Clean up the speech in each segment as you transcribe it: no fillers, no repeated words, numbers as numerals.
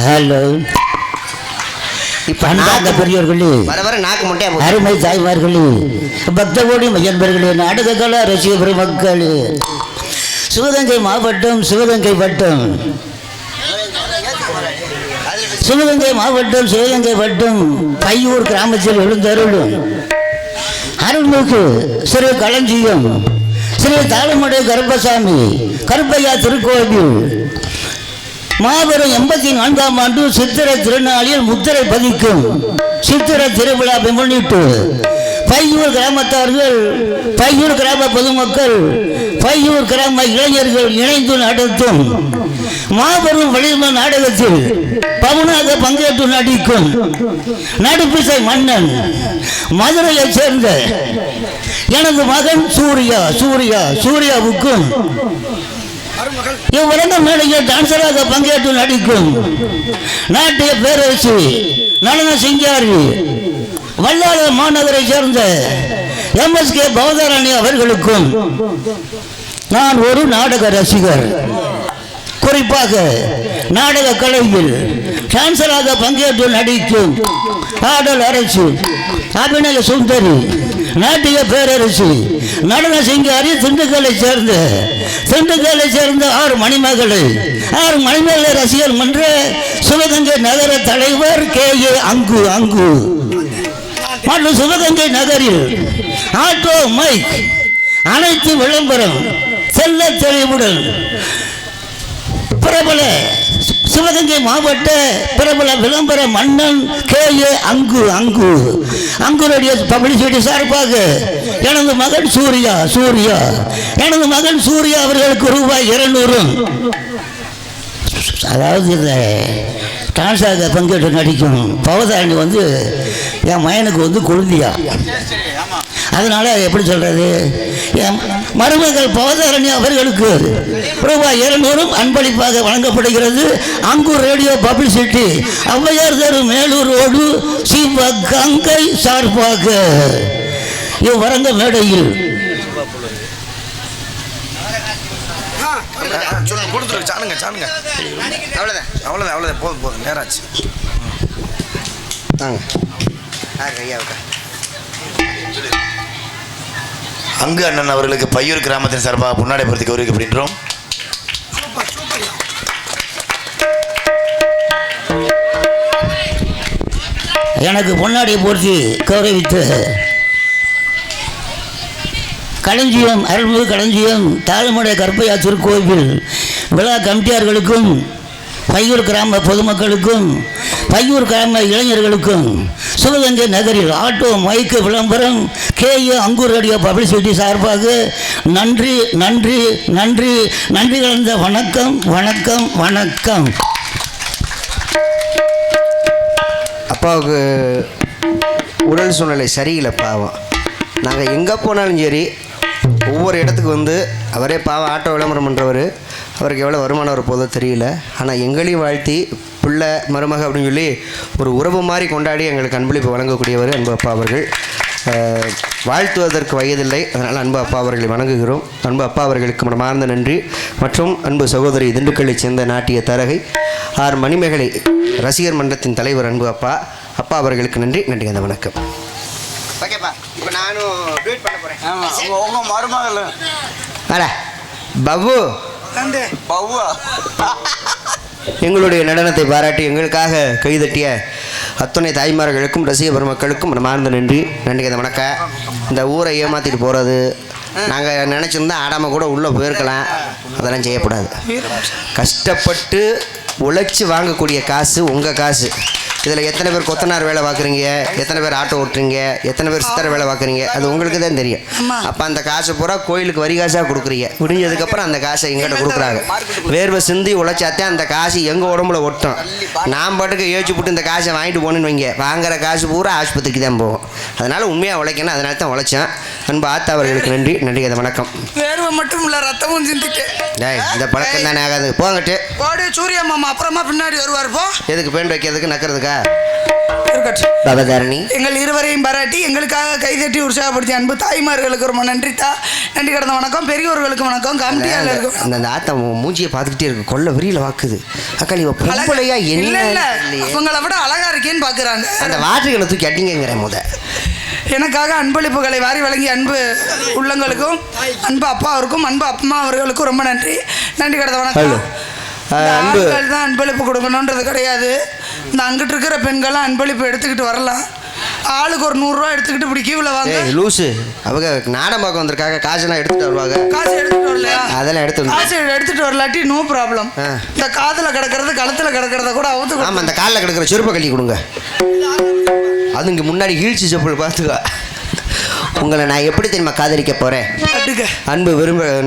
Hello. இப்போ அந்த பெரியவர்களே, அருமை தாய்மார்களே, பக்த கோடி மையன்பர்களே, நாடக கலா ரசிக பெருமக்களே, சிவகங்கை மாவட்டம் சிவகங்கை வட்டம் பையூர் கிராமத்தில் எழுந்தருளும் அருள்மிகு சிறு களஞ்சியம் ஸ்ரீ தாளமடை கருப்பசாமி கருப்பையா திருக்கோவில் மாபெரும் 84ஆம் ஆண்டு சித்திரை திருநாளில் முத்திரை பதிக்கும் சித்திரை திருவிழாவை முன்னிட்டு பையூர் கிராமத்தார்கள், பையூர் கிராம பொதுமக்கள், பையூர் கிராம இளைஞர்கள் இணைந்து நடத்தும் மாபெரும் வெளிம நாடகத்தில் பவுனாக பங்கேற்று நடிக்கும் நடிப்பிசை மன்னன் மதுரையைச் சேர்ந்த எனது மகன் சூர்யாவுக்கும் இவ்வளவு மேடையில் டான்சராக பங்கேற்று நடிக்கும் நாட்டிய பேரரசு நடன சிங்காரி வல்லாளர் மாநகரை சேர்ந்த MSK பவதாராணி அவர்களுக்கும் நான் ஒரு நாடக ரசிகர். குறிப்பாக நாடக கலையில் டான்சராக பங்கேற்று நடிக்கும் பாடல் அரசு அபிநய சுந்தரி நாட்டிய பேரரசு நடன சிங்காரி திண்டுக்கலை சேர்ந்த 6 மணிமகளை ரசிகர் மன்ற சிவகங்கை நகர தலைவர் KA அங்கு மற்றும் சிவகங்கை நகரில் ஆட்டோ மைக் அனைத்து விளம்பரம் செல்ல தெளிவுடன் பிரபல சிவகங்கை மாவட்ட பிரபல விளம்பர மன்னன் KA அங்குடைய பப்ளிசிட்டி சார்பாக எனது மகன் சூர்யா அவர்களுக்கு ரூபாய் 200. அதாவது இந்த டான்ஸாக பங்கேற்று நடிக்கும் பவதாரணி என் மயனுக்கு குழந்தையா, அதனால எப்படி சொல்றது, மருமகள் பவதாரணி அவர்களுக்கு ரூபாய் 200 அன்பளிப்பாக வழங்கப்படுகிறது. அங்கூர் ரேடியோ பப்ளிசிட்டி ஔவையார் தெரு மேலூர் ரோடு சிவகங்கை சார்பாக இவ்வரங்க மேடையில் போதும் நேராச்சு. அங்கு அண்ணன் அவர்களுக்கு பையூர் கிராமத்தின் சார்பாக முன்னாடி பொறுத்து கௌரவிக்கப்படுகின்றோம். எனக்கு முன்னாடி பொறுத்து கௌரவித்து களஞ்சியம் அருள்மிகு களஞ்சியம் தாளமடை கருப்பையா திருக்கோவில் விழா கமிட்டியார்களுக்கும் பையூர் கிராம பொதுமக்களுக்கும் பையூர் கிராம இளைஞர்களுக்கும் சிவகங்கை நகரில் ஆட்டோ மைக்கு விளம்பரம் KA அங்கூர் ரேடியோ பப்ளிசிட்டி சார்பாக நன்றி கலந்த வணக்கம். அப்பாவுக்கு உடல் சூழ்நிலை சரியில்லை, பாவம். நாங்கள் எங்கே போனாலும் சரி ஒவ்வொரு இடத்துக்கு அவரே பாவம் ஆட்டோ விளம்பரம் பண்ணுறவர், அவருக்கு எவ்வளோ வருமானம் வரப்போதோ தெரியல. ஆனால் எங்களையும் வாழ்த்தி பிள்ளை மருமக அப்படின்னு சொல்லி ஒரு உறவு மாதிரி கொண்டாடி எங்களுக்கு அன்பளிப்பு வழங்கக்கூடியவர் அன்பு அப்பா அவர்கள். வாழ்த்துவதற்கு வயதில்லை, அதனால் அன்பு அப்பா அவர்களை வணங்குகிறோம். அன்பு அப்பா அவர்களுக்கு மனமார்ந்த நன்றி. மற்றும் அன்பு சகோதரி திண்டுக்கல்லை சேர்ந்த நாட்டிய தரகை R மணிமேகலை ரசிகர் மன்றத்தின் தலைவர் அன்பு அப்பா அவர்களுக்கு நன்றி அந்த வணக்கம். ஓகேப்பா, இப்போ நானும் ட்வீட் பண்ண போகிறேன். ஆமாம், உங்கள் மருமகள் பவு எங்களுடைய நடனத்தை பாராட்டி எங்களுக்காக கைதட்டிய அத்துணை தாய்மார்களுக்கும் ரசிக பெருமக்களுக்கும் மனமார்ந்த நன்றி அந்த வணக்கம். இந்த ஊரை ஏமாற்றிட்டு போகிறது, நாங்கள் நினச்சிருந்தா ஆடாமல் கூட உள்ளே போயிருக்கலாம், அதெல்லாம் செய்யக்கூடாது. கஷ்டப்பட்டு உழைச்சி வாங்கக்கூடிய காசு உங்கள் காசு. இதில் எத்தனை பேர் கொத்தனார் வேலை பார்க்குறீங்க, எத்தனை பேர் ஆட்டோ ஓட்டுறீங்க, எத்தனை பேர் சித்தர வேலை பார்க்குறீங்க, அது உங்களுக்கு தான் தெரியும். அப்போ அந்த காசை பூரா கோயிலுக்கு வரி காசாக கொடுக்குறீங்க. முடிஞ்சதுக்கப்புறம் அந்த காசை எங்கிட்ட கொடுக்குறாங்க. வேர்வை சிந்தி உழைச்சாத்தான் அந்த காசு எங்கள் உடம்புல ஒட்டும். நான் பாட்டுக்கு ஏச்சு போட்டு இந்த காசை வாங்கிட்டு போகணுன்னு வைங்க, வாங்குற காசு பூரா ஆஸ்பத்திரிக்கு தான் போகும். அதனால் உண்மையாக உழைக்கணும், அதனால தான் உழைச்சேன். அன்பு ஆத்தா அவர்களுக்கு நன்றி அந்த வணக்கம். வேர்வை மட்டும் இல்லை, ரத்தமும் சிந்திக்கு. இந்த பழக்கம் தானே ஆகாது, போங்கட்டு. சூர்யா மாமா அப்புறமா பின்னாடி வருவார். போ, எதுக்கு பெயிண்ட் வைக்கிறதுக்கு நக்கிறதுக்கா? இருக்கட்டும். பவதாரணி எங்கள் இருவரையும் பாராட்டி எங்களுக்காக கைதட்டி உற்சாகப்படுத்திய அன்பு தாய்மார்களுக்கு ரொம்ப நன்றி நன்றி கடந்த வணக்கம். பெரியோர்களுக்கு வணக்கம். கமிட்டியால இருக்கும் அந்த ஆத்தா மூஞ்சியை பார்த்துக்கிட்டே இருக்கு, கொல்ல விரியில வாக்குது. அக்கா இவ பொம்பளையா என்ன அவங்கள விட அழகா இருக்கேன்னு பாக்குறாங்க. அந்த வாட்டர்களை தூக்கி அடிங்கிற எனக்காக அன்பளிப்புகளை வாரி வழங்கிய அன்பு உள்ளங்களுக்கும் அன்பு அப்பாவிற்கும் அன்பு அம்மா அவர்களுக்கும் ரொம்ப நன்றி கடந்த வணக்கம். ஆண்கள் தான் அன்பளிப்பு கொடுக்கணுன்றது கிடையாது. இந்த அங்கிட்டு இருக்கிற பெண்கள்லாம் அன்பளிப்பு எடுத்துக்கிட்டு வரலாம். ஆளுக்கு ஒரு 100 ரூபா எடுத்துக்கிட்டு இப்படி கீழே வாங்க. லூசு அவங்க நாடகம் பார்க்க வந்திருக்காங்க, காசெல்லாம் எடுத்துட்டு வருவாங்க. காசு எடுத்துட்டு வரலையா? அதெல்லாம் எடுத்துட்டு வரலாட்டி நோ ப்ராப்ளம். இந்த காதுல கிடக்கிறது கழுத்துல கிடக்கிறத கூட அவுத்து. ஆமா, அந்த காலில் கிடக்கிற செருப்பை கட்டி கொடுங்க. அது இங்கே முன்னாடி ஹீல்ஸ் செப்பல் பார்த்துக்கோ. உங்களை நான் எப்படி தெரியுமா காதலிக்க போறேன்? அன்பு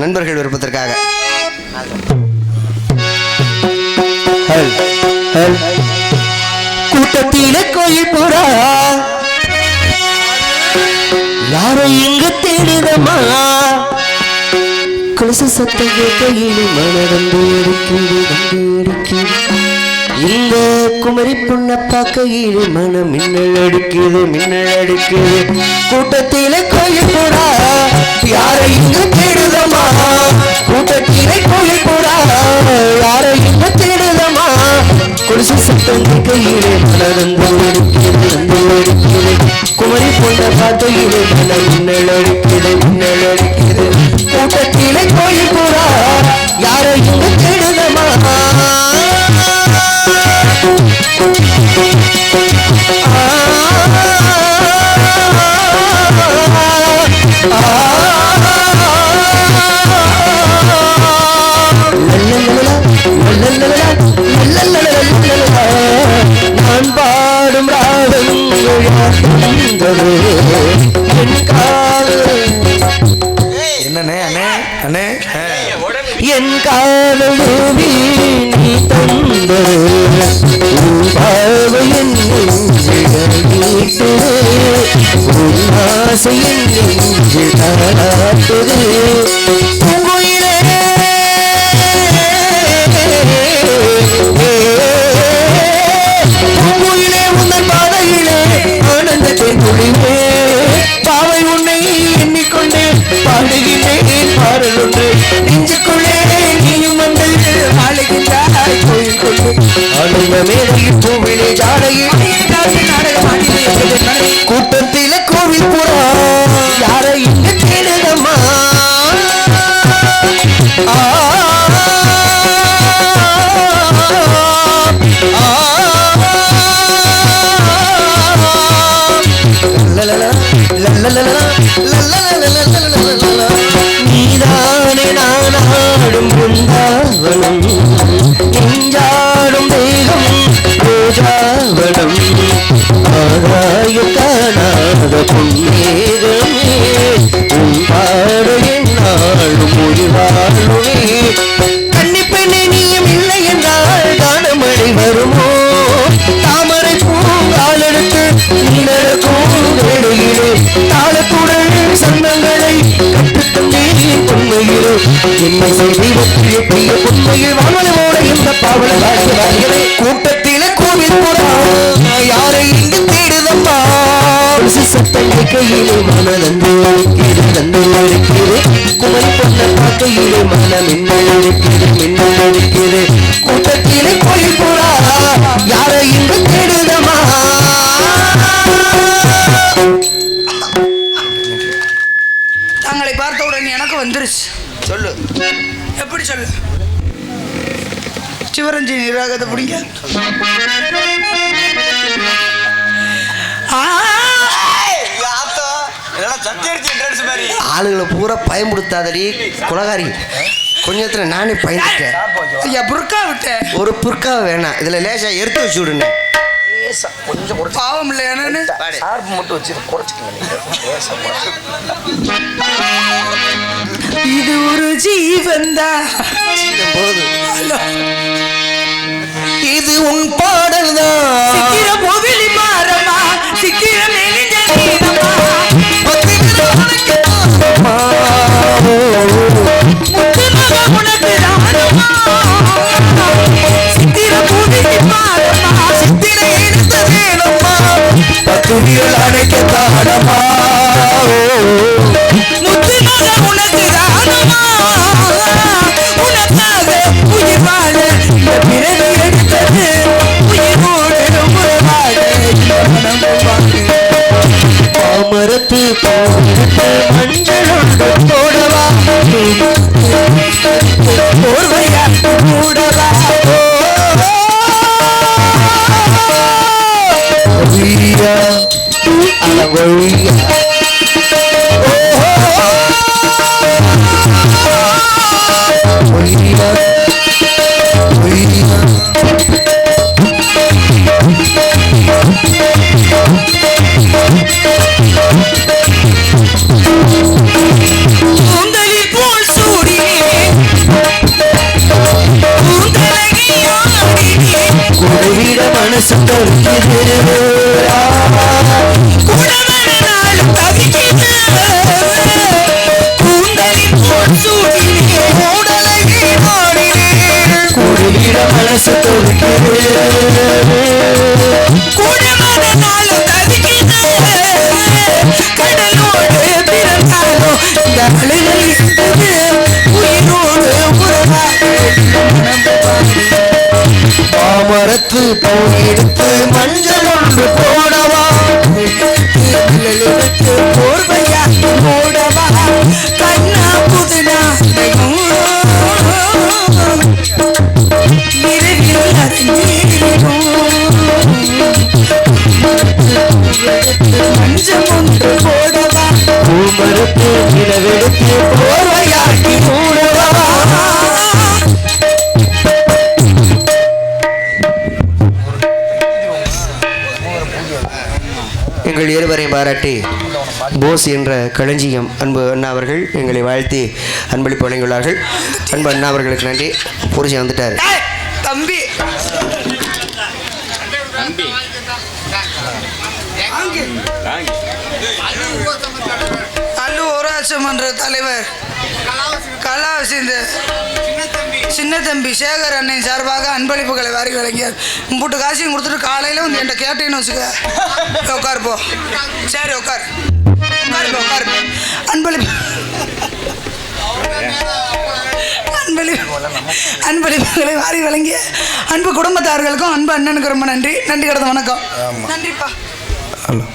நண்பர்கள் விருப்பத்திற்காக. கூட்டத்தில கோயில் போறா யாரை இங்க தேடுதமா, கொலுசு சத்தம் கையில் மனதந்து எடுக்கிறது. இந்த குமரி பொண்ண பார்க்கையில் மனம் மின்னல் அடிக்குது. கூட்டத்தில கோயில் போறா யாரை இங்க தேடுதமா, கூட்டத்தில கோயில் போறா யாரை இங்க தேடுதமா, கொலுசு சத்தம் கையில் மனதந்து எடுக்கிறது. குமரி பொண்ண பார்க்கையில் மனம் மின்னல் அடிக்குது. கூட்டத்தில கோயில் போறா யாரை இங்க தேடுதமா. நான் பாடும் என்னண்ணே அண்ணே அண்ணே என் காதல் நீ தந்தது பார்வையின் ஆசையின் நெஞ்சு தாராட்டுது. பூங்குயிலே பூங்குயிலே உந்தன் பாதையிலே ஆனந்தத்தை துளிவே பாவை உன்னை எண்ணிக்கொண்டு பாடுகின்றேன் பாடல் ஒன்று நெஞ்சுக்குள்ளே நீயும் வந்து ஆளுகின்றாய் கோயில் கொண்டு ஆளுங்க மேடையில் பூவிலே ஜாடையில் கூட்டத்தில கோவில் புறா யாரை இங்க தேடுதம்மா. நீதானே நானாடும் பிருந்தாவனம் நெஞ்சாடும் தேகம் ரோஜாவனம் ஆராய காணாத பொன்னேகமே உன் பாடு என்னாலும் மொழிவாழுமே. கன்னிப்பெண்ணே நீயும் இல்லை என்றால் காணமழை வருமோ, தாமரை பூங்காலெடுத்து நீ நடக்கும் வேளையிலே தாளத்துடன் சந்தங்களை கட்டுத்தந்தேன் பொன்மையிலே என்னை செய்திய பிரிய பொன்மையில் வானலோட இந்த பாவல வாழ்கிறே. கூட்டத்தில கோவில் புறா யாரை இங்கு தேடுதப்பா, சத்தங்கள் கையிலே மனதந்து இருக்கிறது. குமரி பொண்ண பார்க்கையிலே மனம் மின்னல் இருக்கிறது. கூட்டத்திலே கோயில் புறா யாரை இங்கு தேடுதமா. தங்களை பார்த்தவுடன் எனக்கு வந்துருச்சு. சொல்லு, எப்படி சொல்லு? சிவரஞ்சி நிராகத்தை பிடிங்க. ஆளுகளை பூரா பயன்படுத்தாதடி குலகாரி. கொஞ்சத்துல நானே பயந்துட்டேன். ஐயா புர்கா விட்டேன். ஒரு புர்கா வேணாம், இதுல லேசா எடுத்து வச்சு விடுங்க. கொஞ்சம் பாவம் இல்லை என்னன்னு மட்டும் வச்சு இது ஒரு ஜீவன்தான். இது உன் பாடல் தான். சிக்கிர கோவிலி மாறமா சிக்கிர சித்திர பூவிலி மாறமா சித்திர எழுந்த வேணுமா மனசு தவிக்குது மனசு மரத்து எடுத்து மஞ்சள் ஒன்று போடவா போர்வையா போடவா கண்ணா புதுனா மஞ்சள் ஒன்று போடவா பூமரத்து நிலவெடுத்து போர்வையாக்கி போடவா. எங்கள் இருவரையும் பாராட்டி போஸ் என்ற களஞ்சியம் அன்பு அண்ணா அவர்கள் எங்களை வாழ்த்தி அன்பளிப்பு வழங்கியுள்ளார்கள். அன்பு அண்ணா அவர்களுக்கு நன்றி. புரிச்சு வந்துட்டார் தம்பி. அல்லு ஊராட்சி மன்ற தலைவர் கலாவசிந்த சின்ன தம்பி சேகர் அண்ணன் சார்பாக அன்பளிப்புகளை வாரி வழங்கியார். முட்டு காசையும் கொடுத்துட்டு காலையில் வந்து என்கிட்ட கேட்டேன்னு வச்சுக்க. உட்காருப்போ. சரி உட்கார். உட்காரு. அன்பளிப்புகளை வாரி வழங்கிய அன்பு குடும்பத்தார்களுக்கும் அன்பு அண்ணனுக்கு ரொம்ப நன்றி. நன்றி கடந்த வணக்கம். நன்றிப்பா. ஹலோ.